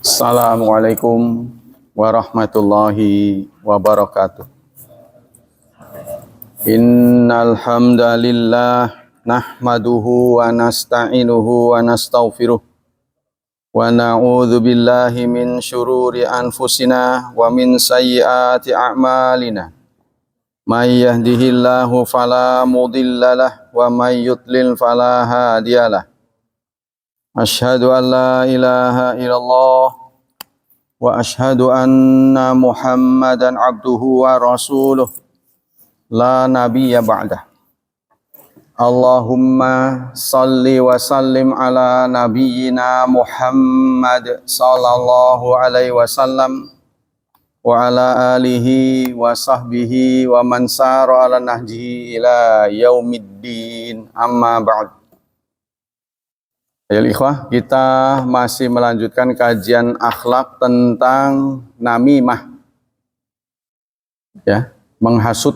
Assalamualaikum warahmatullahi wabarakatuh. Innal hamdalillah nahmaduhu wa nasta'inuhu wa nastaghfiruh wa na'udzu billahi min syururi anfusina wa min sayyiati a'malina. May yahdihillahu fala mudhillalah wa may yudlil fala hadiyalah. Asyhadu an la ilaha illallah wa asyhadu anna Muhammadan abduhu wa rasuluh la nabiyya ba'dah. Allahumma salli wa sallim ala nabiyyina Muhammad sallallahu alaihi wasallam wa ala alihi wa sahbihi wa man sara ala nahjihi ila yaumiddin, amma ba'd. Ya ikhwah, kita masih melanjutkan kajian akhlak tentang namimah, ya, menghasut.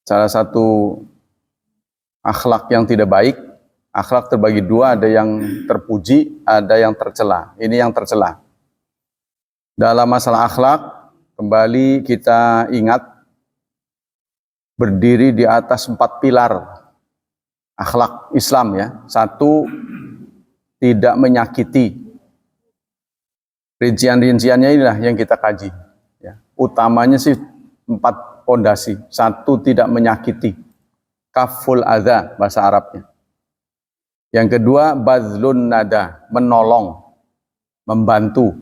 Salah satu akhlak yang tidak baik. Akhlak terbagi dua, ada yang terpuji, ada yang tercela. Ini yang tercela. Dalam masalah akhlak, kembali kita ingat berdiri di atas 4 pilar akhlak Islam, ya. 1, tidak menyakiti. Rincian-rinciannya inilah yang kita kaji, ya. Utamanya sih 4 pondasi. 1, tidak menyakiti, kaful adza bahasa Arabnya. Yang kedua, bazlun nada, menolong, membantu.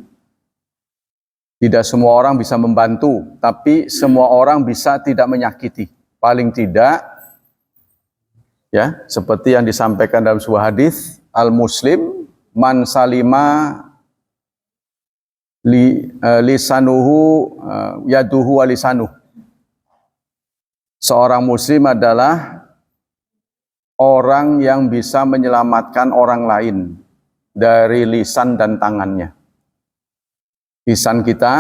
Tidak semua orang bisa membantu, tapi semua orang bisa tidak menyakiti. Paling tidak, ya, seperti yang disampaikan dalam sebuah hadis, al-muslim man salima lisanuhu yaduhu wa lisanuh. Seorang muslim adalah orang yang bisa menyelamatkan orang lain dari lisan dan tangannya. Lisan kita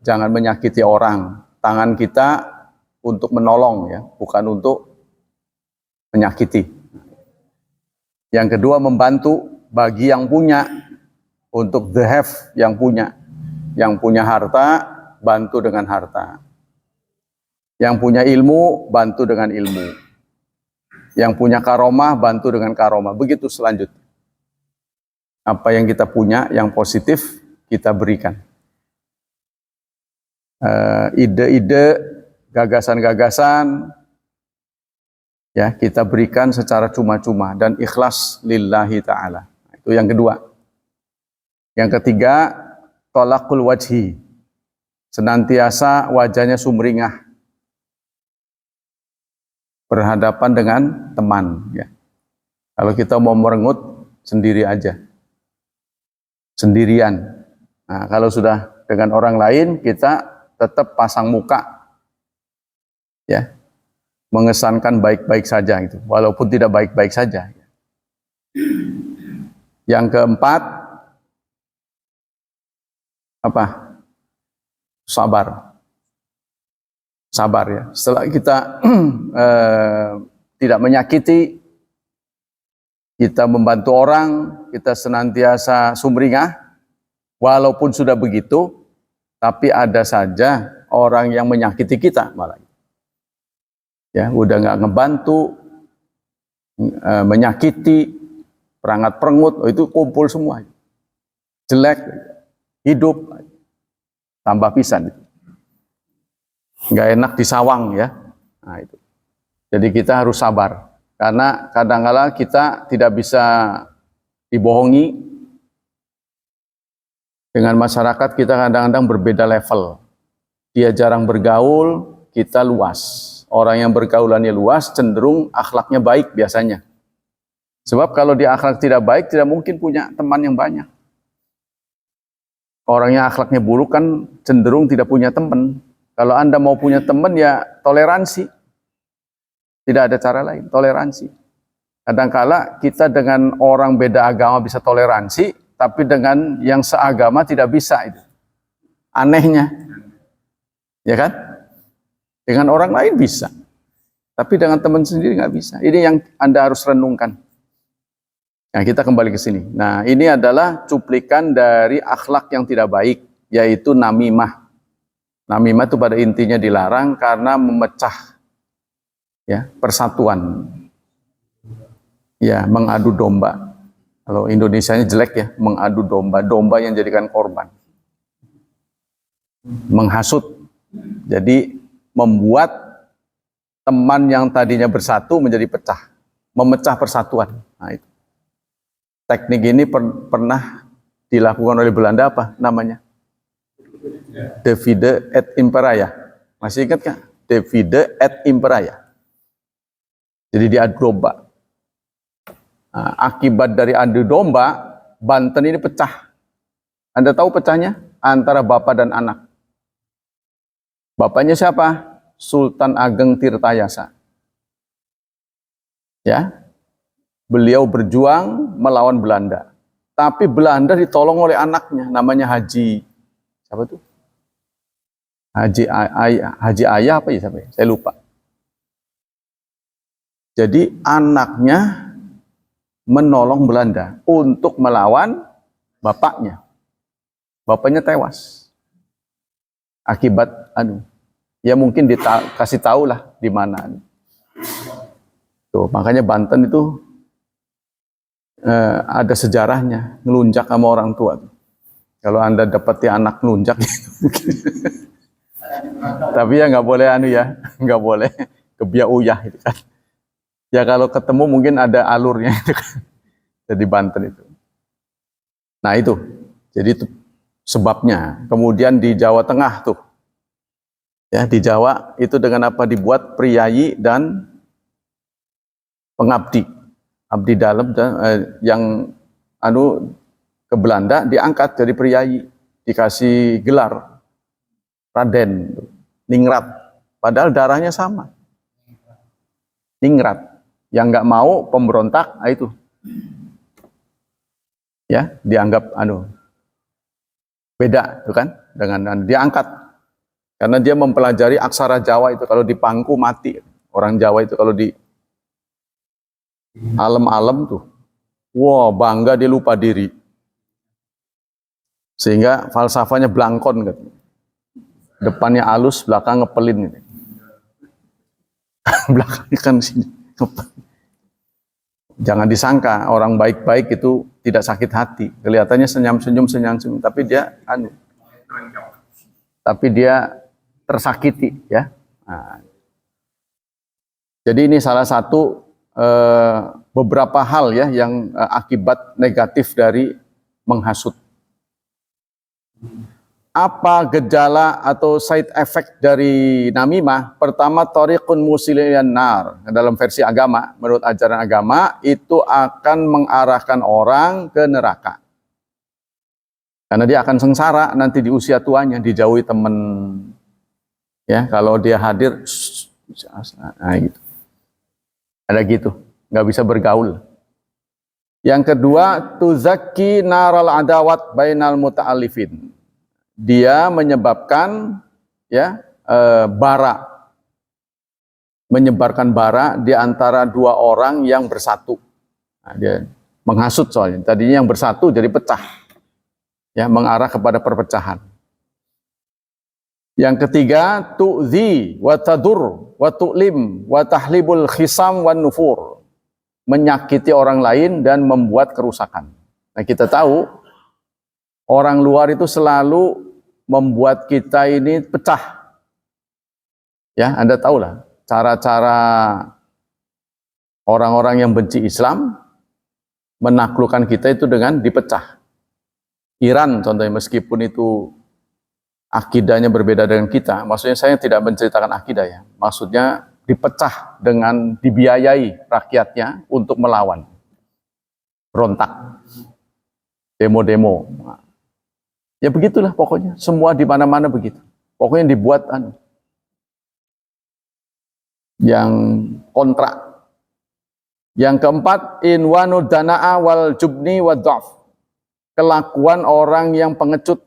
jangan menyakiti orang, tangan kita untuk menolong, ya, bukan untuk menyakiti. Yang kedua, membantu bagi yang punya, untuk the have yang punya. Yang punya harta, bantu dengan harta. Yang punya ilmu, bantu dengan ilmu. Yang punya karomah, bantu dengan karomah. Begitu selanjutnya. Apa yang kita punya, yang positif, kita berikan. Ide-ide, gagasan-gagasan, ya, kita berikan secara cuma-cuma dan ikhlas lillahi ta'ala. Itu yang kedua. Yang ketiga, tolakul wajhi, senantiasa wajahnya sumringah berhadapan dengan teman, ya. Kalau kita mau merengut, sendiri aja, sendirian. Nah, kalau sudah dengan orang lain, kita tetap pasang muka, ya, mengesankan baik-baik saja, gitu, walaupun tidak baik-baik saja. Yang keempat, apa? Sabar. Sabar, ya. Setelah kita tidak menyakiti, kita membantu orang, kita senantiasa sumringah, walaupun sudah begitu, tapi ada saja orang yang menyakiti kita malah. Ya, udah nggak ngebantu, menyakiti, perangat-perengut, itu kumpul semua. Jelek, hidup, tambah pisan. Nggak enak disawang, ya. Nah, itu. Jadi kita harus sabar. Karena kadang-kala kita tidak bisa dibohongi. Dengan masyarakat kita kadang-kadang berbeda level. Dia jarang bergaul, kita luas. Orang yang bergaulannya luas cenderung akhlaknya baik biasanya. Sebab kalau dia akhlak tidak baik, tidak mungkin punya teman yang banyak. Orang yang akhlaknya buruk kan cenderung tidak punya teman. Kalau Anda mau punya teman, ya toleransi. Tidak ada cara lain, toleransi. Kadang-kala kita dengan orang beda agama bisa toleransi, tapi dengan yang seagama tidak bisa. Itu anehnya, ya kan? Dengan orang lain bisa, tapi dengan teman sendiri nggak bisa. Ini yang Anda harus renungkan. Nah, kita kembali ke sini. Nah, ini adalah cuplikan dari akhlak yang tidak baik, yaitu namimah. Namimah itu pada intinya dilarang karena memecah ya, persatuan. Ya, mengadu domba. Kalau Indonesianya jelek ya, mengadu domba, domba yang jadikan korban. Menghasut. Jadi membuat teman yang tadinya bersatu menjadi pecah, memecah persatuan. Nah, itu. Teknik ini pernah dilakukan oleh Belanda apa namanya? Divide et impera. Masih ingat kan? Divide et impera. Jadi diadu domba. Nah, akibat dari adu domba, Banten ini pecah. Anda tahu pecahnya? Antara bapak dan anak. Bapaknya siapa? Sultan Ageng Tirtayasa. Ya, beliau berjuang melawan Belanda. Tapi Belanda ditolong oleh anaknya, namanya Haji. Siapa tuh? Haji Ayah apa ya? Saya lupa. Jadi anaknya menolong Belanda untuk melawan bapaknya. Bapaknya tewas. Akibat ya mungkin dikasih tahu lah di mana. Tuh, makanya Banten itu ada sejarahnya, ngelunjak sama orang tua. Kalau Anda dapati anak ngelunjak gitu. Tapi ya nggak boleh nggak boleh kebiak uyah itu kan. Ya kalau ketemu mungkin ada alurnya itu kan. Jadi Banten itu. Nah itu, jadi itu sebabnya. Kemudian di Jawa Tengah tuh, ya di Jawa itu dengan apa dibuat priyayi dan pengabdi. Abdi dalam yang ke Belanda diangkat jadi priyayi, dikasih gelar Raden, Ningrat, padahal darahnya sama. Ningrat, yang nggak mau pemberontak, itu ya dianggap beda, itu kan, dengan diangkat karena dia mempelajari aksara Jawa itu. Kalau di pangku mati orang Jawa itu, kalau di alam-alam tuh, wah bangga dia lupa diri, sehingga falsafahnya blangkon gitu. Depannya halus, belakang ngepelin gitu. Belakangnya kan sini ngepelin. Jangan disangka orang baik-baik itu tidak sakit hati, kelihatannya senyum-senyum, tapi dia tersakiti ya. Nah, jadi ini salah satu beberapa hal ya yang akibat negatif dari menghasut. Apa gejala atau side effect dari namimah? Pertama, thariqun musilin nar. Dalam versi agama, menurut ajaran agama, itu akan mengarahkan orang ke neraka. Karena dia akan sengsara nanti di usia tuanya, dijauhi teman. Ya, kalau dia hadir, nah gitu. Ada gitu, nggak bisa bergaul. Yang kedua, tuzakki naral adawat bainal muta'alifin. Dia menyebabkan menyebarkan bara di antara dua orang yang bersatu. Nah, dia menghasut soalnya. Tadinya yang bersatu jadi pecah, ya, mengarah kepada perpecahan. Yang ketiga, tu'zi wa tadur wa tu'lim wa tahlibul khisam wan nufur. Menyakiti orang lain dan membuat kerusakan. Nah, kita tahu orang luar itu selalu membuat kita ini pecah. Ya, Anda tahulah cara-cara orang-orang yang benci Islam menaklukkan kita itu dengan dipecah. Iran contohnya, meskipun itu akidahnya berbeda dengan kita, maksudnya saya tidak menceritakan akidah ya, maksudnya dipecah dengan dibiayai rakyatnya untuk melawan, berontak, demo-demo. Ya begitulah pokoknya, semua di mana-mana begitu. Pokoknya dibuat yang kontra. Yang keempat, inwanu dana'a wal jubni wa dhaf. Kelakuan orang yang pengecut,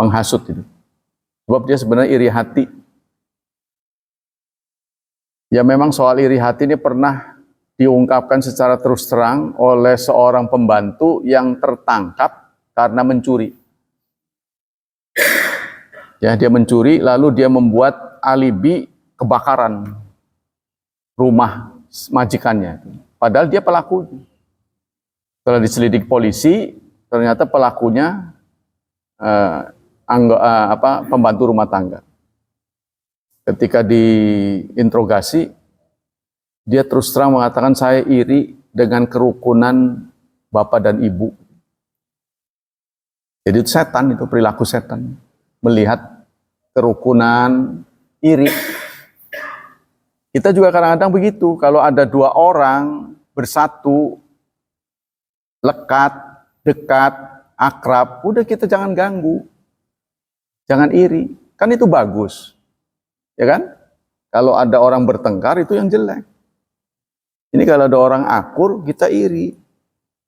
menghasut itu. Sebab dia sebenarnya iri hati. Ya memang soal iri hati ini pernah diungkapkan secara terus terang oleh seorang pembantu yang tertangkap karena mencuri. Ya, dia mencuri lalu dia membuat alibi kebakaran rumah majikannya. Padahal dia pelaku. Setelah diselidik polisi, ternyata pelakunya pembantu rumah tangga. Ketika diinterogasi, dia terus terang mengatakan, saya iri dengan kerukunan bapak dan ibu. Jadi itu setan, itu perilaku setan. Melihat kerukunan, iri. Kita juga kadang-kadang begitu, kalau ada dua orang bersatu, lekat, dekat, akrab, udah kita jangan ganggu. Jangan iri. Kan itu bagus. Ya kan? Kalau ada orang bertengkar itu yang jelek. Ini kalau ada orang akur, kita iri.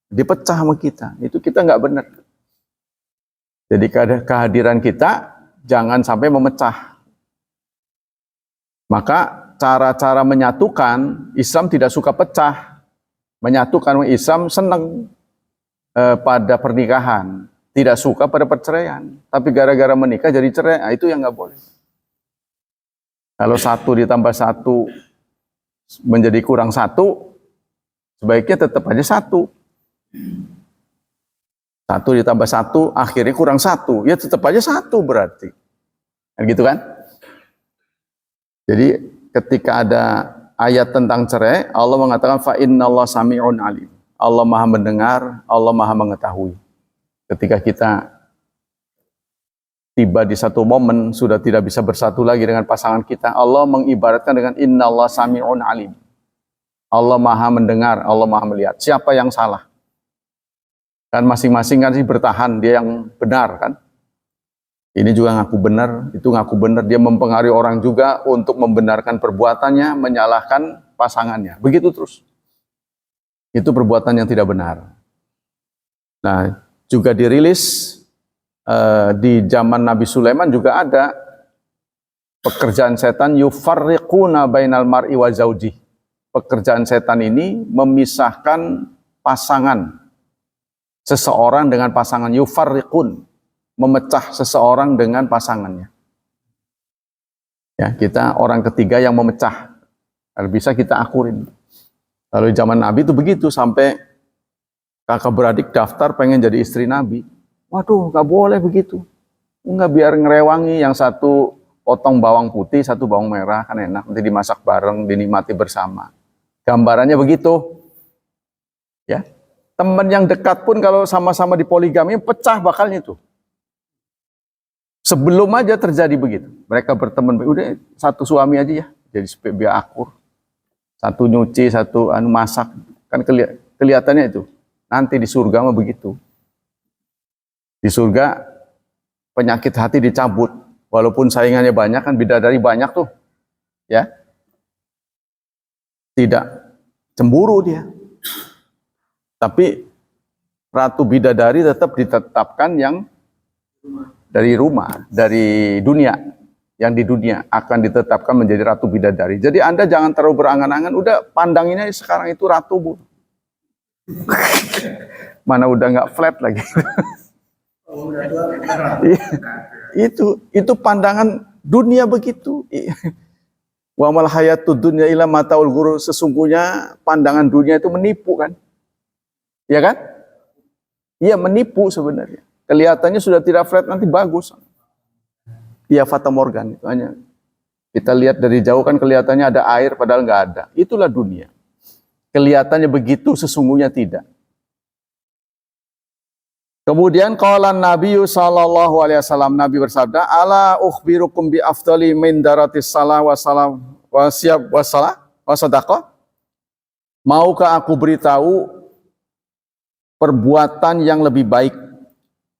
Dipecah sama kita. Itu kita nggak benar. Jadi kehadiran kita jangan sampai memecah. Maka cara-cara menyatukan, Islam tidak suka pecah. Menyatukan, Islam senang pada pernikahan. Tidak suka pada perceraian. Tapi gara-gara menikah jadi cerai, itu yang nggak boleh. Kalau 1 ditambah 1 menjadi kurang 1, sebaiknya tetap aja 1. 1 ditambah 1, akhirnya kurang 1. Ya tetap aja 1 berarti. Kan gitu kan? Jadi ketika ada ayat tentang cerai, Allah mengatakan fa innallaha sami'un alim. Allah Maha mendengar, Allah Maha mengetahui. Ketika kita tiba di satu momen sudah tidak bisa bersatu lagi dengan pasangan kita, Allah mengibaratkan dengan innallaha sami'un alim. Allah Maha mendengar, Allah Maha melihat. Siapa yang salah? Kan masing-masing kan sih bertahan, dia yang benar kan. Ini juga ngaku benar, itu ngaku benar. Dia mempengaruhi orang juga untuk membenarkan perbuatannya, menyalahkan pasangannya. Begitu terus. Itu perbuatan yang tidak benar. Nah, juga dirilis di zaman Nabi Sulaiman juga ada pekerjaan setan yufarriquna bainal mar'i wa zauji. Pekerjaan setan ini memisahkan pasangan seseorang dengan pasangan, yufarriqun, memecah seseorang dengan pasangannya. Ya, kita orang ketiga yang memecah. Kalau bisa kita akurin. Lalu zaman Nabi itu begitu, sampai kakak beradik daftar pengen jadi istri Nabi. Waduh, nggak boleh begitu. Nggak, biar ngerewangi, yang satu potong bawang putih, satu bawang merah, kan enak, nanti dimasak bareng, dinikmati bersama. Gambarannya begitu. Ya. Teman yang dekat pun kalau sama-sama di poligami, pecah bakalnya itu. Sebelum aja terjadi begitu. Mereka berteman, udah satu suami aja ya, jadi biar akur. Satu nyuci, satu masak. Kan kelihatannya itu. Nanti di surga mah begitu. Di surga penyakit hati dicabut. Walaupun saingannya banyak, kan bidadari banyak tuh. Ya. Tidak cemburu dia. Tapi ratu bidadari tetap ditetapkan yang dari rumah, dari dunia. Yang di dunia akan ditetapkan menjadi ratu bidadari. Jadi Anda jangan terlalu berangan-angan, udah pandanginnya sekarang itu ratu, Bu. Mana udah nggak flat lagi. itu pandangan dunia begitu. Wa mal hayatud dunya illa mataul ghurur. Sesungguhnya pandangan dunia itu menipu kan? Ya kan? Iya, menipu sebenarnya. Kelihatannya sudah tidak flat, nanti bagus. Iya, fata morgan itu hanya. Kita lihat dari jauh kan kelihatannya ada air padahal nggak ada. Itulah dunia. Kelihatannya begitu, sesungguhnya tidak. Kemudian qala Nabi sallallahu alaihi wasallam, Nabi bersabda, "Ala ukhbirukum bi afdali min daratis salah wa salam wa siyab wa salah wa sadaqah?" Maukah aku beritahu perbuatan yang lebih baik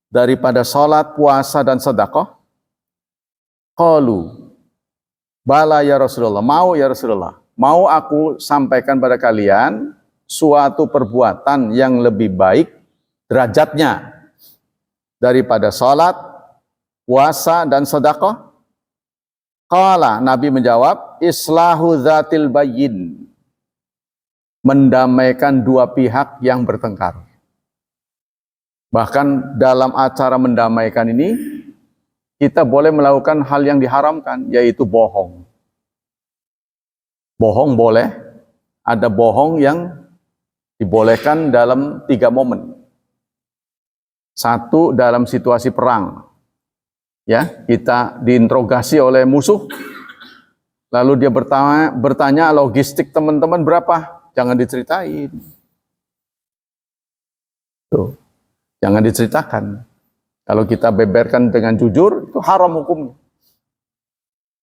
daripada salat, puasa dan sedekah? Qalu, bala ya Rasulullah. Mau ya Rasulullah. Mau aku sampaikan pada kalian suatu perbuatan yang lebih baik derajatnya daripada salat, puasa dan sedekah? Qala, Nabi menjawab, islahu dzatil bayyin. mendamaikan dua pihak yang bertengkar. Bahkan dalam acara mendamaikan ini, kita boleh melakukan hal yang diharamkan, yaitu bohong. Bohong boleh, ada bohong yang dibolehkan dalam 3 momen. 1, dalam situasi perang. Ya, kita diinterogasi oleh musuh, lalu dia bertanya logistik teman-teman berapa? Jangan diceritain. Tuh, jangan diceritakan. Kalau kita beberkan dengan jujur, itu haram hukumnya.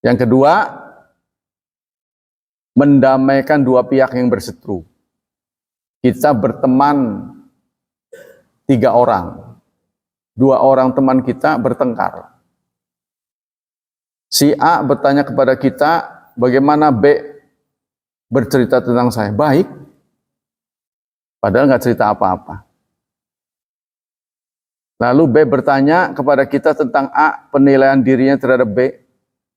Yang kedua, mendamaikan dua pihak yang berseteru. Kita berteman 3 orang. 2 orang teman kita bertengkar. Si A bertanya kepada kita, bagaimana B bercerita tentang saya? Baik. Padahal nggak cerita apa-apa. Lalu B bertanya kepada kita tentang A, penilaian dirinya terhadap B.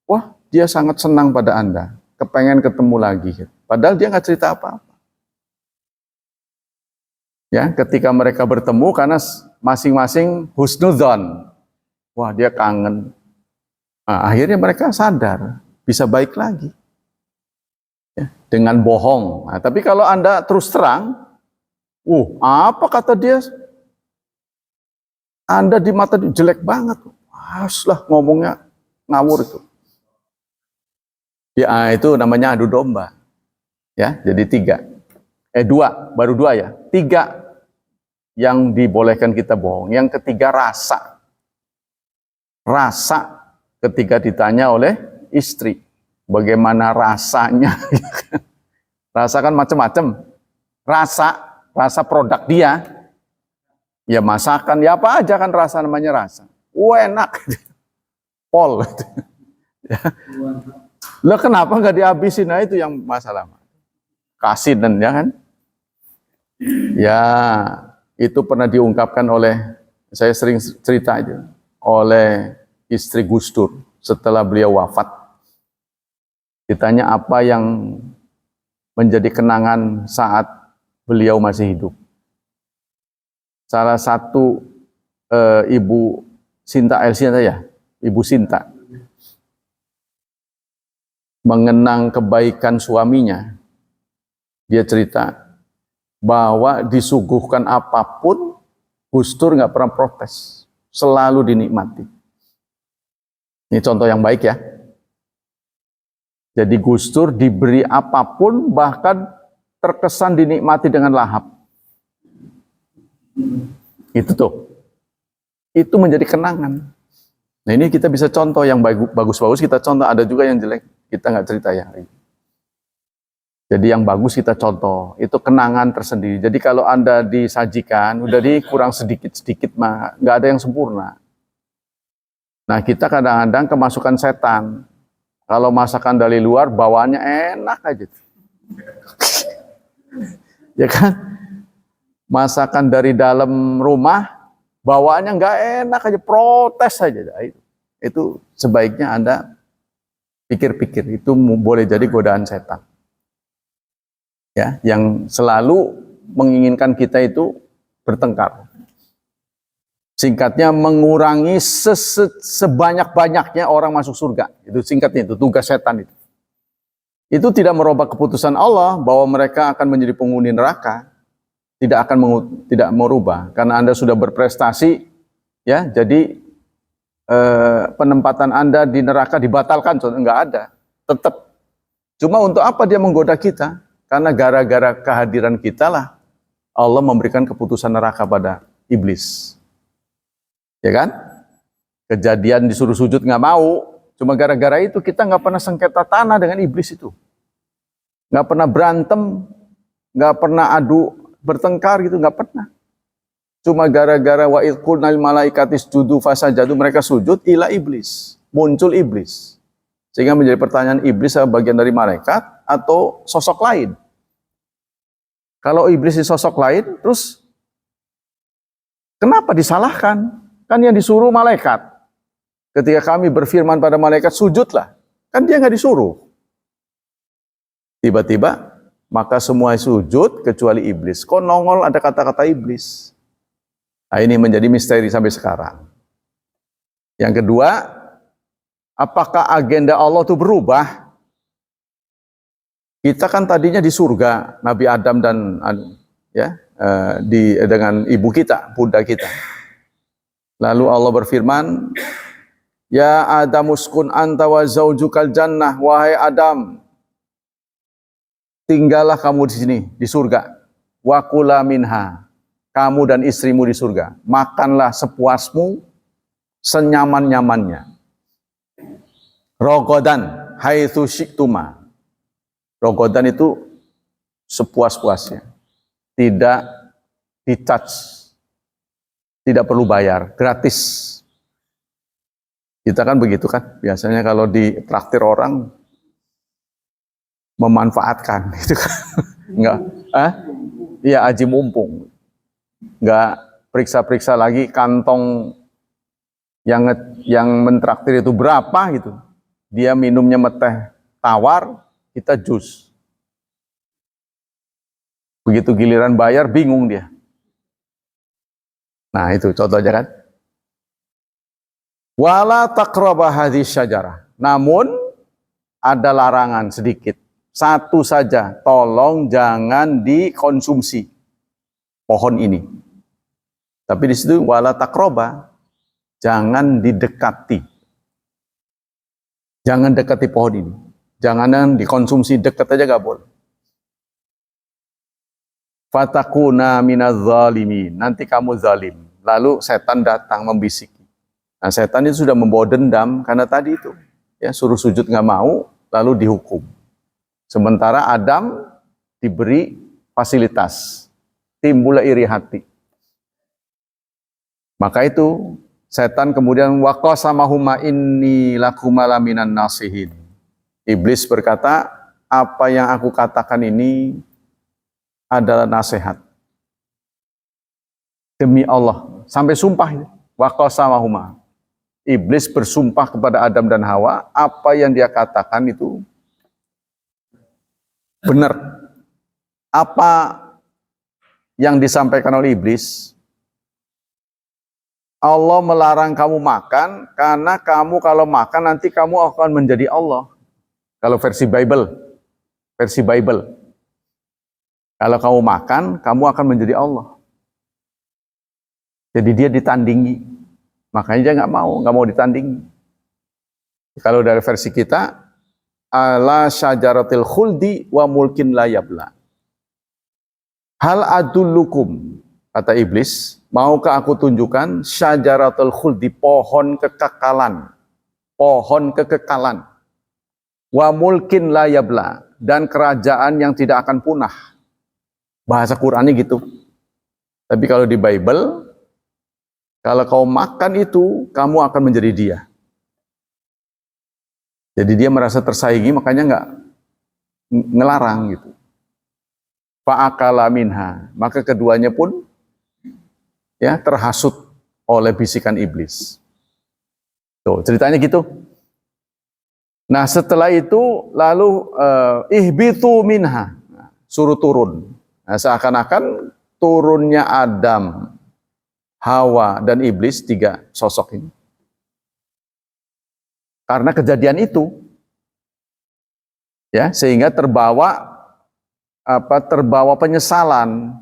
Wah, dia sangat senang pada Anda. Kepengen ketemu lagi. Padahal dia nggak cerita apa-apa. Ya, ketika mereka bertemu karena masing-masing husnudzon. Wah, dia kangen. Nah, akhirnya mereka sadar bisa baik lagi. Ya, dengan bohong. Nah, tapi kalau Anda terus terang, apa kata dia? Anda di mata jelek banget. Aslah ngomongnya ngawur itu. Ya, itu namanya adu domba. Ya, jadi 2, baru 2 ya. 3 yang dibolehkan kita bohong. Yang ketiga rasa. Rasa ketika ditanya oleh istri. Bagaimana rasanya? Rasa kan macam-macam. Rasa produk dia. Ya masakan, ya apa aja kan rasa namanya rasa. Enak. Pol. Lah kenapa nggak dihabisin? Nah itu yang masalah. Kasinan ya kan? Ya itu pernah diungkapkan oleh, saya sering cerita aja, oleh istri Gus Dur setelah beliau wafat. Ditanya apa yang menjadi kenangan saat beliau masih hidup. Salah satu Ibu Sinta Elsinta ya, Ibu Sinta, mengenang kebaikan suaminya. Dia cerita bahwa disuguhkan apapun, Gus Dur nggak pernah protes, selalu dinikmati. Ini contoh yang baik ya. Jadi Gus Dur diberi apapun, bahkan terkesan dinikmati dengan lahap. Itu tuh. Itu menjadi kenangan. Nah ini kita bisa contoh yang bagus-bagus, kita contoh, ada juga yang jelek, kita nggak cerita ya. Jadi yang bagus kita contoh, itu kenangan tersendiri. Jadi kalau Anda disajikan, udah kurang sedikit-sedikit mah, nggak ada yang sempurna. Nah kita kadang-kadang kemasukan setan. Kalau masakan dari luar, bawaannya enak aja. Ya kan? Masakan dari dalam rumah, bawaannya nggak enak aja, protes aja. Itu sebaiknya Anda pikir-pikir, itu boleh jadi godaan setan. Ya, yang selalu menginginkan kita itu bertengkar. Singkatnya mengurangi sebanyak-banyaknya orang masuk surga. Itu singkatnya, itu tugas setan itu. Itu tidak merubah keputusan Allah bahwa mereka akan menjadi penghuni neraka. Tidak merubah karena Anda sudah berprestasi ya. Jadi penempatan Anda di neraka dibatalkan, enggak ada. Tetap. Cuma untuk apa dia menggoda kita? Karena gara-gara kehadiran kita lah Allah memberikan keputusan neraka pada iblis. Ya kan? Kejadian disuruh sujud nggak mau. Cuma gara-gara itu kita nggak pernah sengketa tanah dengan iblis itu. Nggak pernah berantem, nggak pernah adu bertengkar gitu, nggak pernah. Cuma gara-gara wa idh qulna lil malaikati isjudu fasajadu, mereka sujud ila iblis. Muncul iblis. Sehingga menjadi pertanyaan, iblis bagian dari malaikat atau sosok lain? Kalau iblis di sosok lain, terus kenapa disalahkan? Kan yang disuruh malaikat. Ketika kami berfirman pada malaikat, sujudlah. Kan dia nggak disuruh. Tiba-tiba maka semua sujud kecuali iblis. Kok nongol ada kata-kata iblis? Nah, ini menjadi misteri sampai sekarang. Yang kedua, apakah agenda Allah itu berubah? Kita kan tadinya di surga, Nabi Adam dan dengan ibu kita, bunda kita. Lalu Allah berfirman, ya Adam uskun anta wa zaujukal jannah, wahai Adam, tinggallah kamu di sini, di surga. Wa kula minha, kamu dan istrimu di surga. Makanlah sepuasmu, senyaman-nyamannya. Rogodan, haitsu syi'tuma. Rogodan itu sepuas-puasnya. Tidak di-charge, tidak perlu bayar, gratis. Kita kan begitu kan, biasanya kalau ditraktir orang memanfaatkan, itu kan, enggak, iya aji mumpung, enggak periksa-periksa lagi kantong yang mentraktir itu berapa gitu. Dia minumnya teh tawar, kita jus. Begitu giliran bayar bingung dia. Nah itu contohnya kan. Wala taqraba hadhihi syajarah. Namun ada larangan sedikit. Satu saja, tolong jangan dikonsumsi pohon ini. Tapi di situ wala taqraba, jangan didekati. Jangan dekati pohon ini. Jangan dikonsumsi, dekat aja gak boleh. Fatakuna minaz zalimin. Nanti kamu zalim. Lalu setan datang membisiki. Nah, setan itu sudah membawa dendam karena tadi itu ya suruh sujud nggak mau, lalu dihukum. Sementara Adam diberi fasilitas, timbullah iri hati. Maka itu setan kemudian waqasamahuma inni lakuma laminan nasihin. Iblis berkata, apa yang aku katakan ini adalah nasihat. Demi Allah, sampai sumpah itu. Waqasamahuma. Iblis bersumpah kepada Adam dan Hawa, apa yang dia katakan itu benar. Apa yang disampaikan oleh iblis? Allah melarang kamu makan karena kamu kalau makan nanti kamu akan menjadi Allah. Kalau versi Bible. Kalau kamu makan, kamu akan menjadi Allah. Jadi dia ditandingi. Makanya dia nggak mau ditandingi. Kalau dari versi kita, ala syajaratil khuldi wa mulkin la yabla. Hal adullukum, kata iblis, maukah aku tunjukkan syajaratul khuldi, pohon kekekalan. Pohon kekekalan. Wa mulkin la yabla, dan kerajaan yang tidak akan punah. Bahasa Qur'annya gitu. Tapi kalau di Bible, kalau kau makan itu, kamu akan menjadi dia. Jadi dia merasa tersaingi, makanya nggak ngelarang gitu. Fa'akala minha, maka keduanya pun ya terhasut oleh bisikan iblis. Tuh, ceritanya gitu. Nah, setelah itu lalu ihbitu minha, suruh turun. Nah, seakan-akan turunnya Adam, Hawa dan iblis, tiga sosok ini. Karena kejadian itu, ya, sehingga terbawa penyesalan.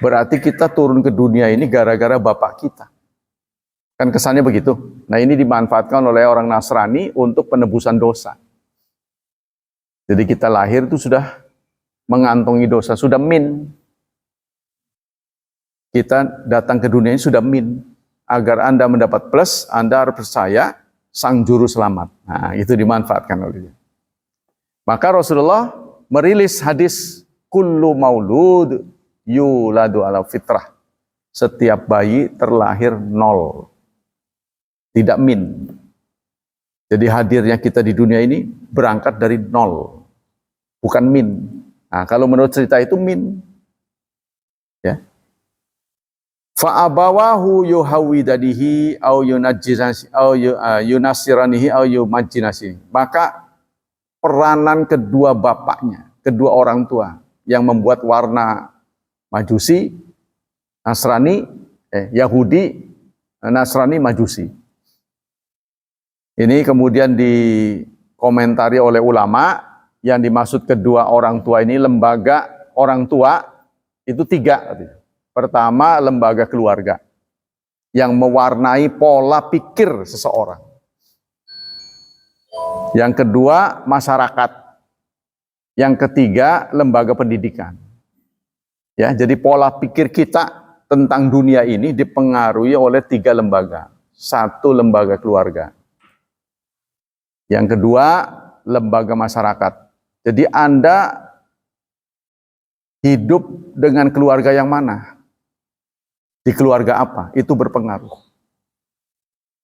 Berarti kita turun ke dunia ini gara-gara bapak kita. Kan kesannya begitu. Nah, ini dimanfaatkan oleh orang Nasrani untuk penebusan dosa. Jadi kita lahir itu sudah mengantongi dosa, sudah min. Kita datang ke dunia ini sudah min. Agar Anda mendapat plus, Anda harus percaya sang juru selamat. Nah, itu dimanfaatkan oleh dia. Maka Rasulullah merilis hadis kullu maulud yuladu ala fitrah. Setiap bayi terlahir nol. Tidak min. Jadi hadirnya kita di dunia ini berangkat dari nol. Bukan min. Nah, kalau menurut cerita itu min. Ya. Fa'abawahu yuhawidadihi au yunajjinasi au yunasiranihi au yumajjinasi. Maka peranan kedua bapaknya, kedua orang tua yang membuat warna Majusi, Nasrani, Yahudi, Nasrani, Majusi. Ini kemudian dikomentari oleh ulama, yang dimaksud kedua orang tua ini lembaga orang tua itu 3. Pertama, lembaga keluarga yang mewarnai pola pikir seseorang. Yang kedua, masyarakat. Yang ketiga, lembaga pendidikan. Ya, jadi pola pikir kita tentang dunia ini dipengaruhi oleh 3 lembaga. 1, lembaga keluarga. Yang kedua, lembaga masyarakat. Jadi Anda hidup dengan keluarga yang mana? Di keluarga apa? Itu berpengaruh.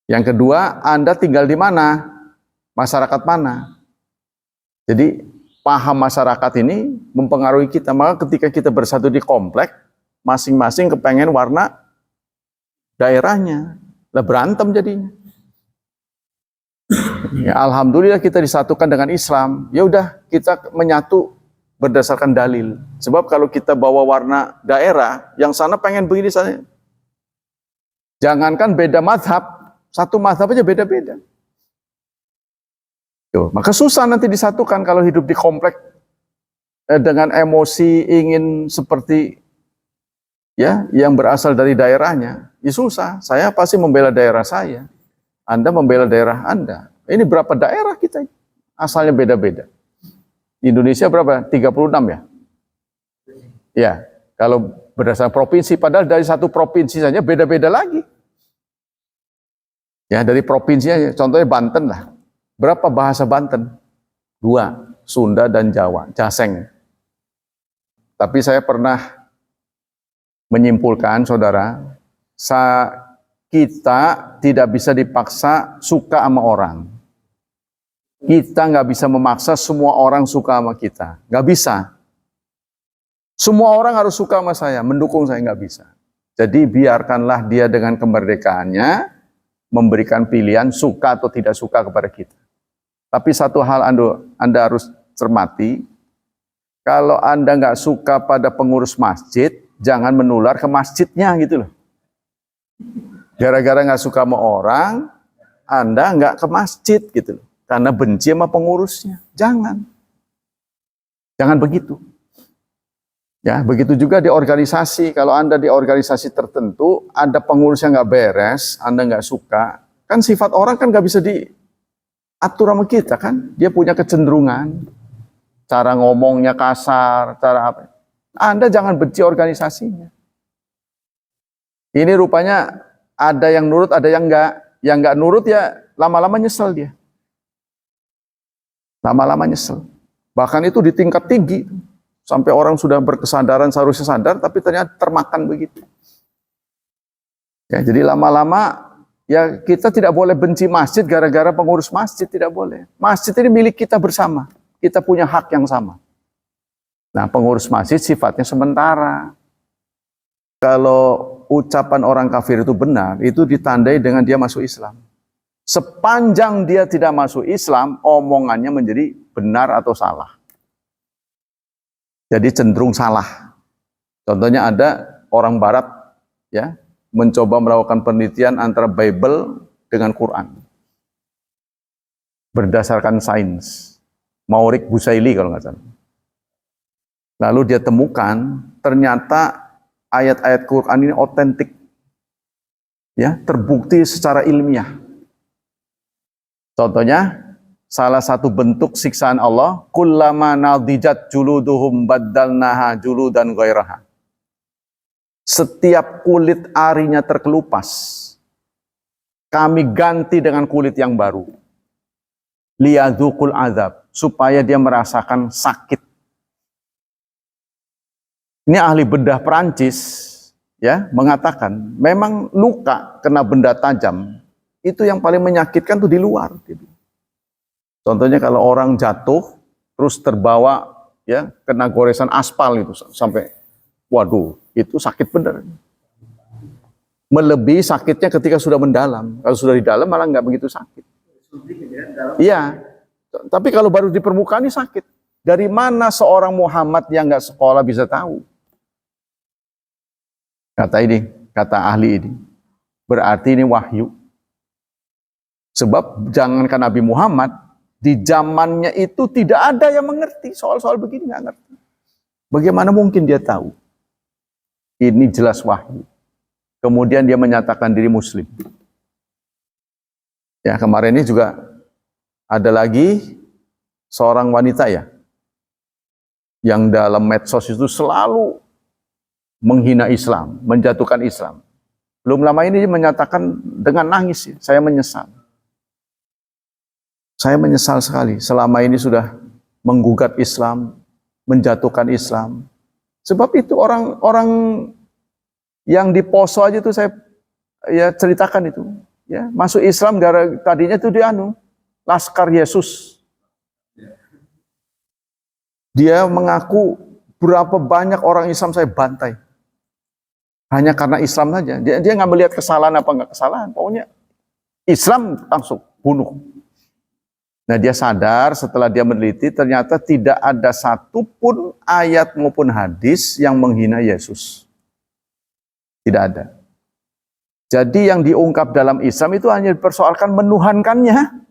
Yang kedua, Anda tinggal di mana? Masyarakat mana? Jadi paham masyarakat ini mempengaruhi kita. Maka ketika kita bersatu di komplek, masing-masing kepengen warna daerahnya. Lah berantem jadinya. Ya, alhamdulillah kita disatukan dengan Islam. Ya udah, kita menyatu berdasarkan dalil. Sebab kalau kita bawa warna daerah, yang sana pengen begini sana. Jangankan beda mazhab, satu mazhab aja beda-beda. Maka susah nanti disatukan kalau hidup di komplek dengan emosi ingin seperti ya yang berasal dari daerahnya. Ya susah. Saya pasti membela daerah saya. Anda membela daerah Anda. Ini berapa daerah kita? Asalnya beda-beda. Indonesia berapa? 36 ya? Ya, kalau berdasarkan provinsi, padahal dari satu provinsi saja beda-beda lagi. Ya, dari provinsinya, contohnya Banten lah. Berapa bahasa Banten? 2, Sunda dan Jawa, Jaseng. Tapi saya pernah menyimpulkan, saudara, kita tidak bisa dipaksa suka sama orang. Kita nggak bisa memaksa semua orang suka sama kita. Nggak bisa. Semua orang harus suka sama saya, mendukung saya, nggak bisa. Jadi biarkanlah dia dengan kemerdekaannya memberikan pilihan suka atau tidak suka kepada kita. Tapi satu hal Anda harus cermati, kalau Anda nggak suka pada pengurus masjid, jangan menular ke masjidnya gitu loh. Gara-gara nggak suka sama orang, Anda nggak ke masjid gitu loh. Karena benci sama pengurusnya. Jangan begitu. Ya, begitu juga di organisasi. Kalau Anda di organisasi tertentu, ada pengurus yang nggak beres, Anda nggak suka, kan sifat orang kan nggak bisa diatur sama kita kan. Dia punya kecenderungan, cara ngomongnya kasar, cara apa. Anda jangan benci organisasinya. Ini rupanya ada yang nurut, ada yang nggak. Yang nggak nurut ya lama-lama nyesel dia. Lama-lama nyesel. Bahkan itu di tingkat tinggi. Sampai orang sudah berkesadaran, seharusnya sadar, tapi ternyata termakan begitu. Ya, jadi lama-lama, ya kita tidak boleh benci masjid gara-gara pengurus masjid, tidak boleh. Masjid ini milik kita bersama. Kita punya hak yang sama. Nah, pengurus masjid sifatnya sementara. Kalau ucapan orang kafir itu benar, itu ditandai dengan dia masuk Islam. Sepanjang dia tidak masuk Islam, omongannya menjadi benar atau salah. Jadi cenderung salah. Contohnya ada orang barat ya mencoba melakukan penelitian antara Bible dengan Quran. Berdasarkan sains. Maurik Busaili kalau nggak salah. Lalu dia temukan ternyata ayat-ayat Quran ini otentik. Ya, terbukti secara ilmiah. Contohnya, salah satu bentuk siksaan Allah, kullama nadijat juluduhum baddalnaha juludan ghairaha. Setiap kulit arinya terkelupas, kami ganti dengan kulit yang baru. Liyadzukul azab, supaya dia merasakan sakit. Ini ahli bedah Perancis ya mengatakan, memang luka kena benda tajam itu yang paling menyakitkan tuh di luar. Contohnya kalau orang jatuh terus terbawa ya kena goresan aspal itu sampai waduh itu sakit benar. Melebihi sakitnya ketika sudah mendalam. Kalau sudah di dalam malah nggak begitu sakit. Iya. Tapi kalau baru di permukaan ini sakit. Dari mana seorang Muhammad yang nggak sekolah bisa tahu? Kata ahli ini, berarti ini wahyu. Sebab jangankan Nabi Muhammad, di zamannya itu tidak ada yang mengerti soal-soal begini, nggak ngerti. Bagaimana mungkin dia tahu? Ini jelas wahyu. Kemudian dia menyatakan diri Muslim. Ya, kemarin ini juga ada lagi seorang wanita ya, yang dalam medsos itu selalu menghina Islam, menjatuhkan Islam. Belum lama ini dia menyatakan dengan nangis, saya menyesal. Saya menyesal sekali selama ini sudah menggugat Islam, menjatuhkan Islam. Sebab itu orang-orang yang di Poso aja itu saya ya ceritakan itu. Ya, masuk Islam tadinya itu dia Laskar Yesus. Dia mengaku berapa banyak orang Islam saya bantai. Hanya karena Islam saja. Dia nggak melihat kesalahan apa nggak kesalahan. Pokoknya Islam langsung bunuh. Nah, dia sadar setelah dia meneliti ternyata tidak ada satupun ayat maupun hadis yang menghina Yesus. Tidak ada. Jadi yang diungkap dalam Islam itu hanya dipersoalkan menuhankannya.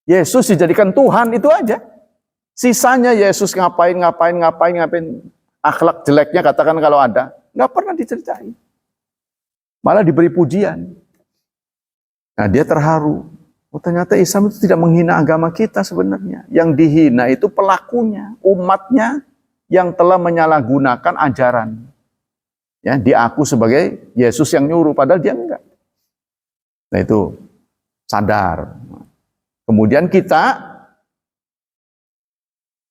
Yesus dijadikan Tuhan, itu aja. Sisanya Yesus ngapain. Akhlak jeleknya katakan kalau ada. Nggak pernah diceritain. Malah diberi pujian. Nah, dia terharu. Oh, ternyata Islam itu tidak menghina agama kita sebenarnya. Yang dihina itu pelakunya, umatnya yang telah menyalahgunakan ajaran. Ya, diaku sebagai Yesus yang nyuruh, padahal dia enggak. Nah, itu sadar. Kemudian kita,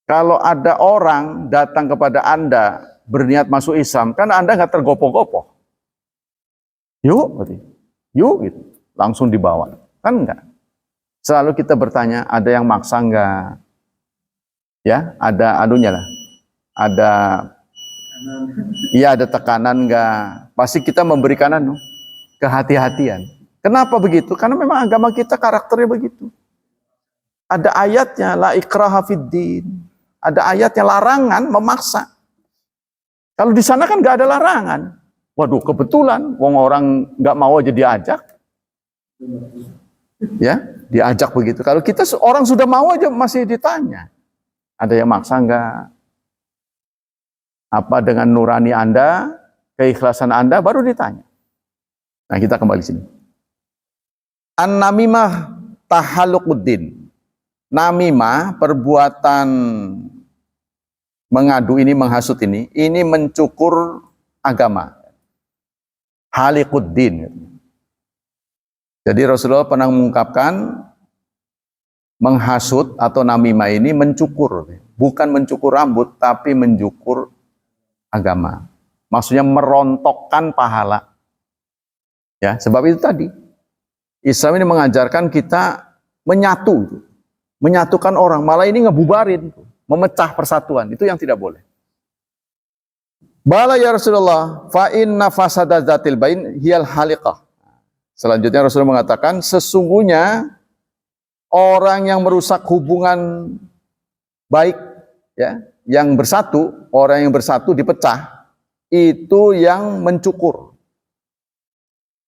kalau ada orang datang kepada Anda berniat masuk Islam, kan Anda nggak tergopoh-gopoh. Yuk gitu. Langsung dibawa. Kan enggak. Selalu kita bertanya, ada yang maksa enggak? Ya, ada anunya lah. Ada tekanan enggak? Pasti kita memberikan kehati-hatian. Kenapa begitu? Karena memang agama kita karakternya begitu. Ada ayatnya, la ikraha fiddin. Ada ayatnya larangan memaksa. Kalau di sana kan nggak ada larangan. Waduh, kebetulan, wong orang nggak mau aja diajak. Ya, diajak begitu. Kalau kita orang sudah mau aja masih ditanya. Ada yang maksa nggak? Apa dengan nurani Anda, keikhlasan Anda, baru ditanya. Nah, kita kembali sini. An-namimah tahaluquddin. Namimah, perbuatan mengadu ini, menghasut ini mencukur agama. Haliquddin. Jadi Rasulullah pernah mengungkapkan menghasut atau namimah ini mencukur. Bukan mencukur rambut, tapi mencukur agama. Maksudnya merontokkan pahala. Ya, sebab itu tadi. Islam ini mengajarkan kita menyatukan orang. Malah ini ngebubarin, memecah persatuan. Itu yang tidak boleh. Bala ya Rasulullah, fa inna fasada dzatil bain hiyal haliqah. Selanjutnya Rasulullah mengatakan, sesungguhnya orang yang merusak hubungan baik, ya, yang bersatu, orang yang bersatu dipecah, itu yang mencukur.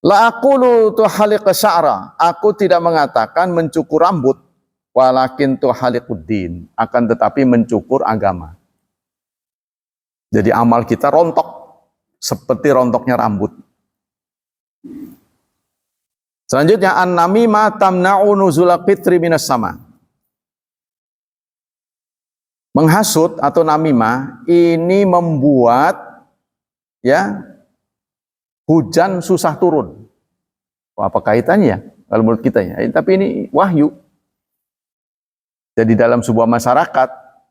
La aqulu tuhaliqa sya'ra, aku tidak mengatakan mencukur rambut, walakin tuhaliquddin, akan tetapi mencukur agama. Jadi amal kita rontok, seperti rontoknya rambut. Selanjutnya, an-namimah tamna'u nuzula fitri minas sama. Menghasut atau namimah ini membuat ya hujan susah turun. Apa kaitannya kalau menurut kita ya? Tapi ini wahyu. Jadi dalam sebuah masyarakat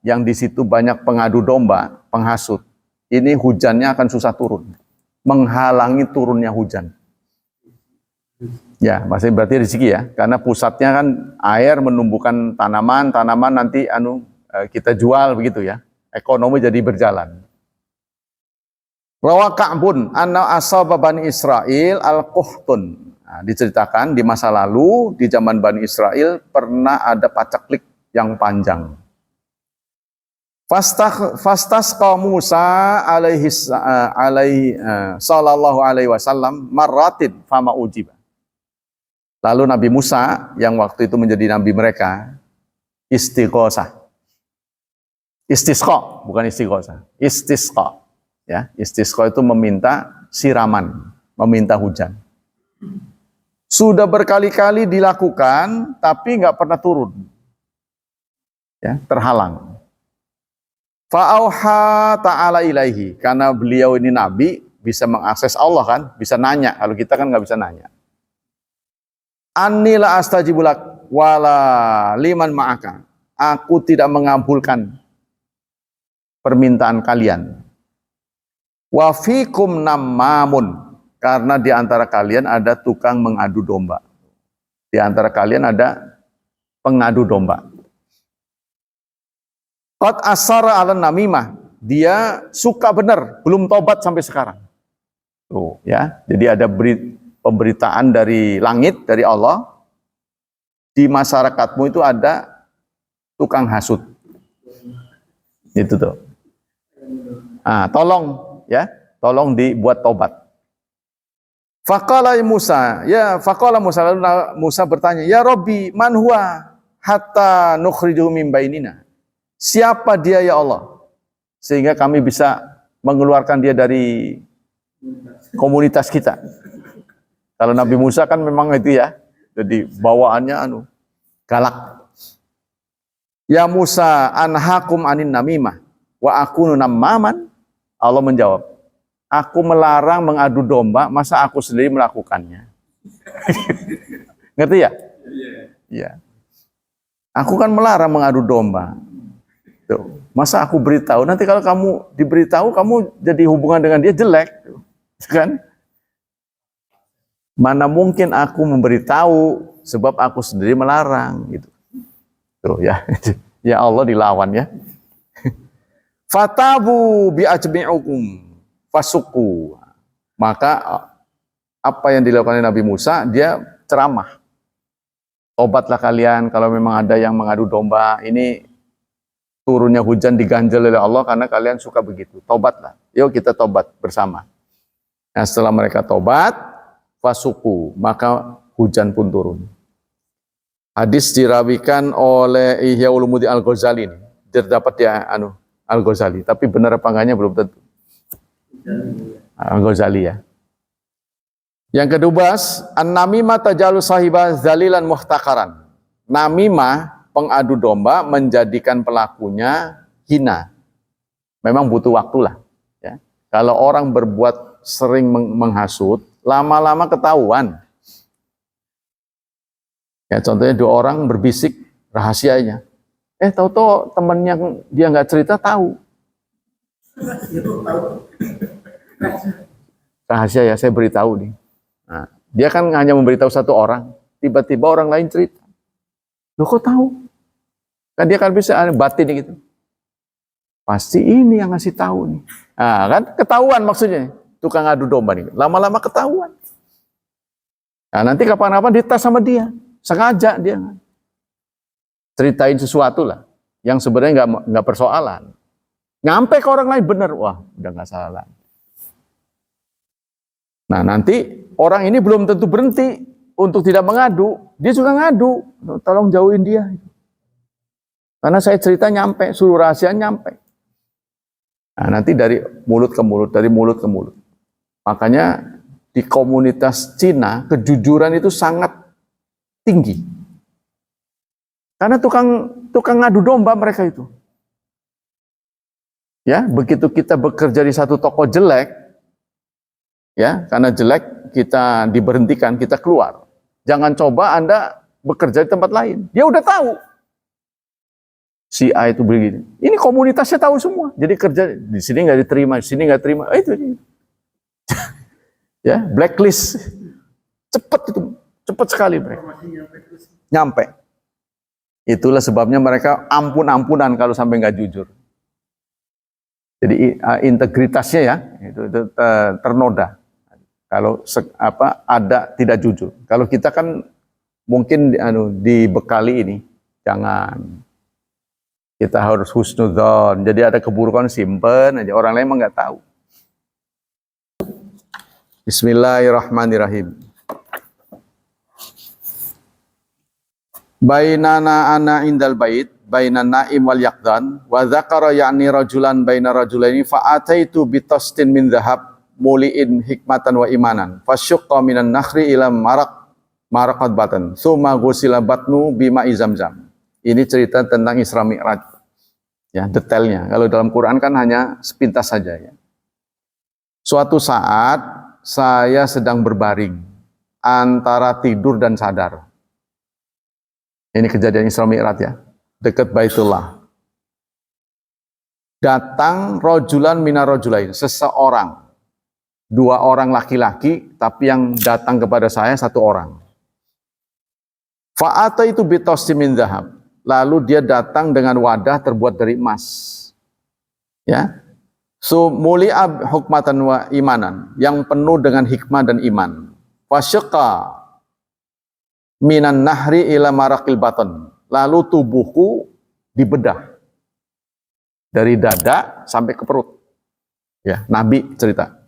yang di situ banyak pengadu domba, penghasut, ini hujannya akan susah turun, menghalangi turunnya hujan. Ya, maksudnya berarti rezeki ya, karena pusatnya kan air menumbuhkan tanaman nanti kita jual begitu ya, ekonomi jadi berjalan. Rawa Ka'bun anna asaba Bani Israil al-Quhtun. Nah, diceritakan di masa lalu di zaman Bani Israel pernah ada paceklik yang panjang. Fastasqa Musa alaihi sallallahu alaihi wasallam marratin fama ujiba. Lalu Nabi Musa yang waktu itu menjadi nabi mereka istisqa, bukan istighosa, istisqa. Ya, istisqa itu meminta siraman, meminta hujan. Sudah berkali-kali dilakukan, tapi nggak pernah turun. Ya, terhalang. Fa'auha ta'ala ilaihi, karena beliau ini nabi, bisa mengakses Allah kan, bisa nanya. Kalau kita kan nggak bisa nanya. Annila astajibulak wala liman ma'aka. Aku tidak mengabulkan permintaan kalian. Wa fikum nammamun, karena di antara kalian ada tukang mengadu domba. Di antara kalian ada pengadu domba. Qad asara 'alan namimah, dia suka benar, belum tobat sampai sekarang. Tuh, ya. Jadi ada pemberitaan dari langit, dari Allah. Di masyarakatmu itu ada tukang hasut. Itu tuh. Tolong ya, tolong dibuat tobat. Faqala Musa, lalu Musa bertanya, ya Rabbi, man huwa hatta nukhrijuhu min bainina. Siapa dia ya Allah? Sehingga kami bisa mengeluarkan dia dari komunitas kita. Kalau Nabi Musa kan memang itu ya, jadi bawaannya galak. Ya Musa, anhakum anin namimah wa akunu nammaman. Allah menjawab, aku melarang mengadu domba, masa aku sendiri melakukannya? Ngerti ya? Iya. Aku kan melarang mengadu domba. Tuh. Masa aku beritahu, nanti kalau kamu diberitahu, kamu jadi hubungan dengan dia jelek. Kan? Mana mungkin aku memberitahu, sebab aku sendiri melarang. Gitu. Tuh ya. Ya Allah dilawan ya. Fatabu bi'ajmi'ukum fasuku. Maka apa yang dilakukan Nabi Musa, dia ceramah. Tobatlah kalian kalau memang ada yang mengadu domba, ini turunnya hujan diganjel oleh Allah karena kalian suka begitu. Tobatlah. Yuk kita tobat bersama. Nah, setelah mereka tobat, fasuku, maka hujan pun turun. Hadis dirawikan oleh Ihya Ulumuddin Al-Ghazali ini. Terdapat ya Al-Ghazali, tapi benar apa enggaknya belum tentu. Al-Ghazali ya. Yang kedua, an-namimah tajalu sahibah zalilan muhtakaran. Namimah, pengadu domba, menjadikan pelakunya hina. Memang butuh waktu lah. Ya. Kalau orang berbuat sering menghasut, lama-lama ketahuan. Ya, contohnya 2 orang berbisik rahasianya. Tahu-tahu teman yang dia nggak cerita tahu. Rahasia ya, saya beritahu nih. Nah, dia kan hanya memberitahu 1 orang, tiba-tiba orang lain cerita. Loh kok tahu? Kan dia kan bisa batin gitu. Pasti ini yang ngasih tahu nih. Nah, kan ketahuan maksudnya. Tukang adu domba nih. Lama-lama ketahuan. Nah, nanti kapan-kapan dites sama dia. Sengaja dia. Ceritain sesuatu lah yang sebenarnya nggak persoalan, nyampe ke orang lain benar, wah udah nggak salah. Nah nanti orang ini belum tentu berhenti untuk tidak mengadu, dia juga ngadu, tolong jauhin dia, karena saya cerita nyampe, suruh rahasia nyampe. Nah nanti dari mulut ke mulut, dari mulut ke mulut. Makanya di komunitas Cina kejujuran itu sangat tinggi. Karena tukang ngadu domba mereka itu. Ya, begitu kita bekerja di satu toko jelek, ya, karena jelek kita diberhentikan, kita keluar. Jangan coba Anda bekerja di tempat lain. Dia udah tahu. Si A itu begini. Ini komunitasnya tahu semua. Jadi kerja di sini nggak diterima, di sini nggak terima. Itu dia. Ya, blacklist. Cepat sekali mereka. Nyampe. Itulah sebabnya mereka ampun-ampunan kalau sampai nggak jujur. Jadi integritasnya ya itu ternoda. Kalau ada tidak jujur. Kalau kita kan mungkin dibekali ini, jangan. Kita harus husnudzon. Jadi ada keburukan simpen aja. Orang lain mah nggak tahu. Bismillahirrahmanirrahim. Bainana ana indal bait, bainan naim wal yaqdan, wa dzakara ya'ni rajulan baina rajulaini fa ataitu bitastin min dhahab muliin hikmatan wa imanan. Fasyaqqa minan nakhri ila maraqat batan. Tsumma ghusila batnu bima'i zamzam. Ini cerita tentang Isra Mi'raj. Ya, detailnya. Kalau dalam Quran kan hanya sepintas saja ya. Suatu saat saya sedang berbaring antara tidur dan sadar. Ini kejadian Isra Mi'raj ya, dekat Baitullah. Datang rojulan mina rojulain, seseorang, dua orang laki-laki, tapi yang datang kepada saya satu orang. Fa'ata itu bitosti min zahab. Lalu dia datang dengan wadah terbuat dari emas. Ya, muli'ab hukmatan wa imanan, yang penuh dengan hikmah dan iman. Fasyaqa minan nahri ila maraqil batan. Lalu tubuhku dibedah dari dada sampai ke perut. Ya, Nabi cerita.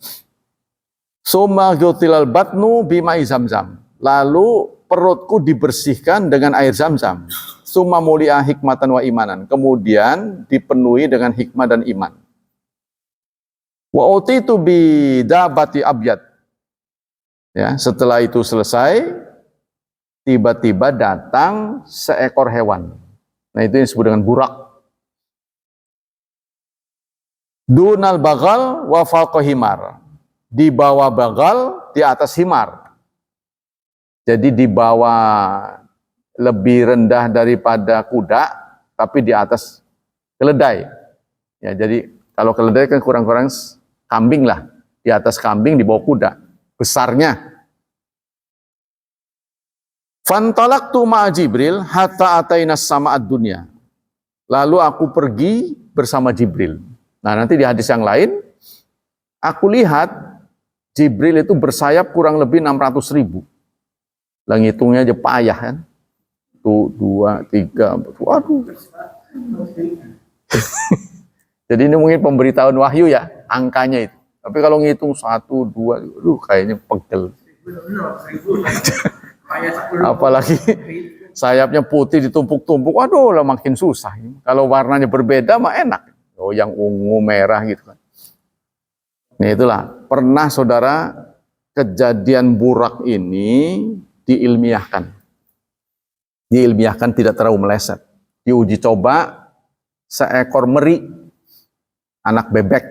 Summa ghutilal batnu bima'i zamzam. Lalu perutku dibersihkan dengan air zamzam. Summa muli'a hikmatan wa imanan. Kemudian dipenuhi dengan hikmah dan iman. Wa utitu bidabati abyad. Ya, setelah itu selesai, tiba-tiba datang seekor hewan. Nah, itu yang disebut dengan burak. Dunal bagal wa fawqa himar. Di bawah bagal, di atas himar. Jadi di bawah lebih rendah daripada kuda, tapi di atas keledai. Ya, jadi kalau keledai kan kurang-kurang kambing lah. Di atas kambing, di bawah kuda. Besarnya. Fantalaqtu ma'a Jibril hatta ataina sama'ad dunya. Lalu aku pergi bersama Jibril. Nah, nanti di hadis yang lain aku lihat Jibril itu bersayap kurang lebih 600.000. Lah ngitungnya aja payah kan. 1, 2, 3, 4. Waduh. Jadi ini mungkin pemberitahuan wahyu ya, angkanya itu. Tapi kalau ngitung 1, 2, kayaknya pegel. Apalagi sayapnya putih ditumpuk-tumpuk, waduh lah makin susah. Kalau warnanya berbeda mah enak. Oh, yang ungu merah gitu kan. Nah, itulah pernah saudara kejadian burak ini diilmiahkan. Diilmiahkan tidak terlalu meleset. Diuji coba seekor meri, anak bebek,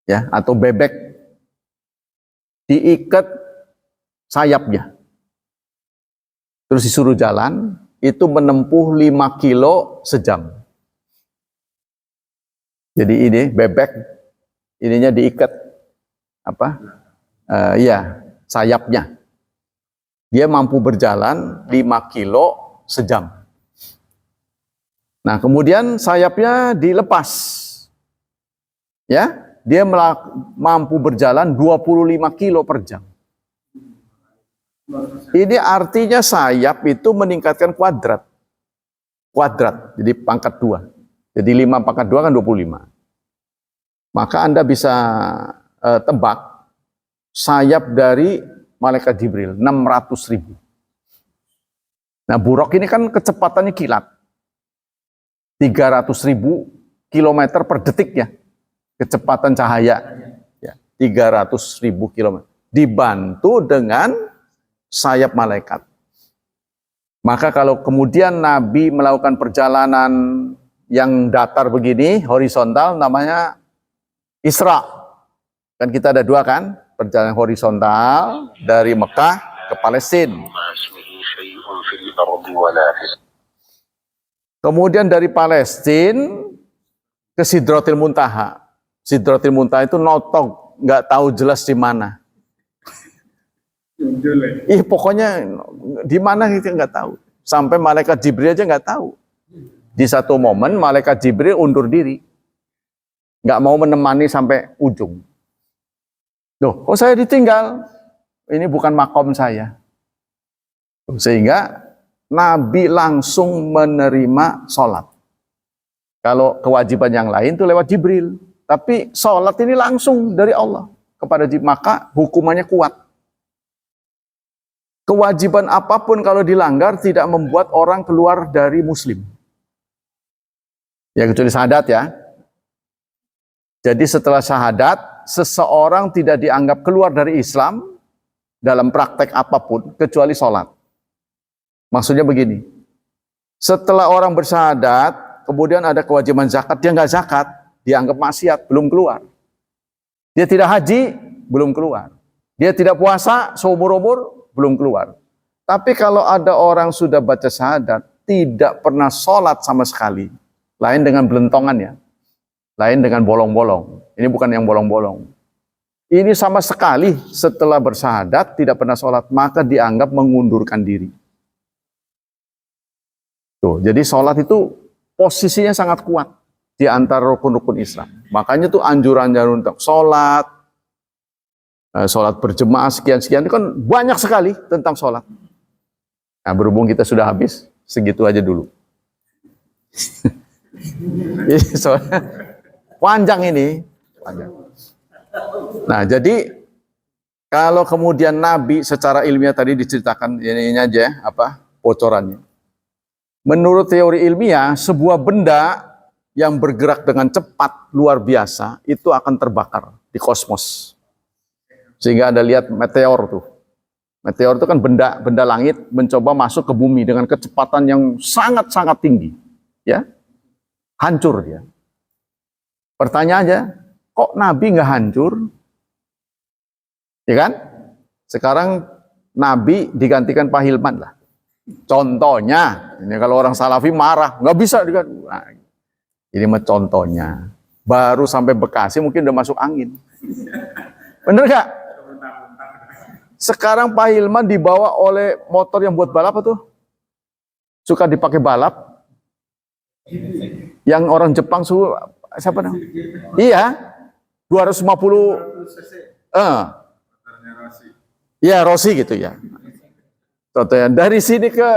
ya atau bebek, diikat sayapnya. Terus disuruh jalan, itu menempuh 5 kilo sejam. Jadi ini bebek, ininya diikat sayapnya. Dia mampu berjalan 5 kilo sejam. Nah, kemudian sayapnya dilepas. Ya, dia mampu berjalan 25 kilo per jam. Ini artinya sayap itu meningkatkan kuadrat. Kuadrat, jadi pangkat 2. Jadi 5 pangkat 2 kan 25. Maka Anda bisa tebak sayap dari malaikat Jibril 600.000. Nah, buruk ini kan kecepatannya kilat. 300.000 kilometer per detik ya. Kecepatan cahaya. Ya, 300.000 kilometer. Dibantu dengan sayap malaikat. Maka kalau kemudian Nabi melakukan perjalanan yang datar begini, horizontal, namanya Isra. Kan kita ada 2 kan, perjalanan horizontal dari Mekah ke Palestina. Kemudian dari Palestina ke Sidratil Muntaha. Sidratil Muntaha itu notok, nggak tahu jelas di mana. Pokoknya di mana kita nggak tahu. Sampai malaikat Jibril aja nggak tahu. Di satu momen malaikat Jibril undur diri, nggak mau menemani sampai ujung. Loh, kok saya ditinggal? Ini bukan makom saya. Sehingga Nabi langsung menerima sholat. Kalau kewajiban yang lain itu lewat Jibril. Tapi sholat ini langsung dari Allah kepada Jibril. Maka hukumannya kuat. Kewajiban apapun kalau dilanggar tidak membuat orang keluar dari Muslim. Ya kecuali syahadat ya. Jadi setelah syahadat, seseorang tidak dianggap keluar dari Islam dalam praktek apapun kecuali sholat. Maksudnya begini, setelah orang bersyahadat, kemudian ada kewajiban zakat, dia nggak zakat, dianggap maksiat, belum keluar. Dia tidak haji, belum keluar. Dia tidak puasa, seumur-umur, belum keluar. Tapi kalau ada orang sudah baca syahadat, tidak pernah sholat sama sekali, lain dengan belentongannya, lain dengan bolong-bolong. Ini bukan yang bolong-bolong. Ini sama sekali setelah bersyahadat, tidak pernah sholat, maka dianggap mengundurkan diri. Tuh, jadi sholat itu posisinya sangat kuat di antara rukun-rukun Islam. Makanya tuh anjuran-anjuran untuk sholat, sholat berjemaah sekian-sekian, itu kan banyak sekali tentang sholat. Nah, berhubung kita sudah habis, segitu aja dulu. Soalnya panjang ini. Panjang. Nah, jadi kalau kemudian Nabi secara ilmiah tadi diceritakan ini aja, bocorannya. Menurut teori ilmiah, sebuah benda yang bergerak dengan cepat luar biasa itu akan terbakar di kosmos. Sehingga Anda lihat meteor tuh. Meteor itu kan benda langit mencoba masuk ke bumi dengan kecepatan yang sangat-sangat tinggi. Ya, hancur dia. Pertanyaannya, kok Nabi nggak hancur? Ya kan? Sekarang Nabi digantikan Pak Hilman lah. Contohnya, ini kalau orang Salafi marah, nggak bisa diganti. Nah, ini mah contohnya. Baru sampai Bekasi mungkin udah masuk angin. Bener nggak? Sekarang Pak Hilman dibawa oleh motor yang buat balap apa tuh? Suka dipakai balap. Yang orang Jepang suruh siapa namanya? Iya, 250. Ya Rossi gitu ya. Contohnya dari sini ke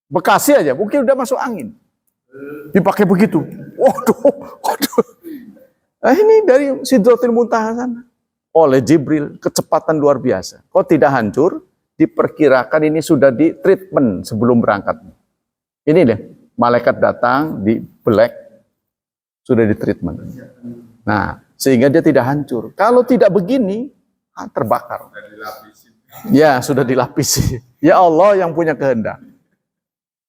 Bekasi aja mungkin udah masuk angin. Dipakai begitu. Waduh. Nah, ini dari Sidratul Muntaha sana. Oleh Jibril, kecepatan luar biasa. Kok tidak hancur? Diperkirakan ini sudah di treatment sebelum berangkat. Ini deh, malaikat datang di black, sudah di treatment. Nah, sehingga dia tidak hancur. Kalau tidak begini, terbakar. Ya, sudah dilapisi. Ya Allah yang punya kehendak.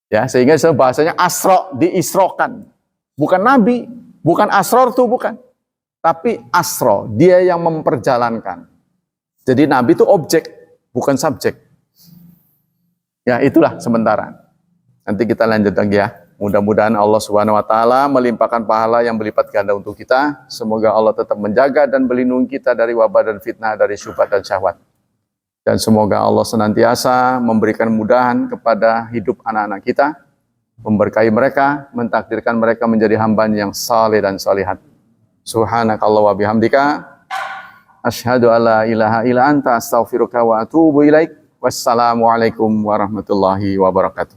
Ya, sehingga bahasanya asro, diisrokan. Bukan Nabi, bukan asror tuh, bukan. Tapi asro, dia yang memperjalankan. Jadi Nabi itu objek, bukan subjek. Ya, itulah sementara. Nanti kita lanjut lagi ya. Mudah-mudahan Allah Subhanahu wa taala melimpahkan pahala yang berlipat ganda untuk kita. Semoga Allah tetap menjaga dan melindungi kita dari wabah dan fitnah, dari syubhat dan syahwat. Dan semoga Allah senantiasa memberikan kemudahan kepada hidup anak-anak kita, memberkahi mereka, mentakdirkan mereka menjadi hamba yang saleh dan salihat. Subhanakallah wa bihamdika, asyhadu alla ilaha illa anta, astaghfiruka wa atubu ilaik. Wassalamualaikum warahmatullahi wabarakatuh.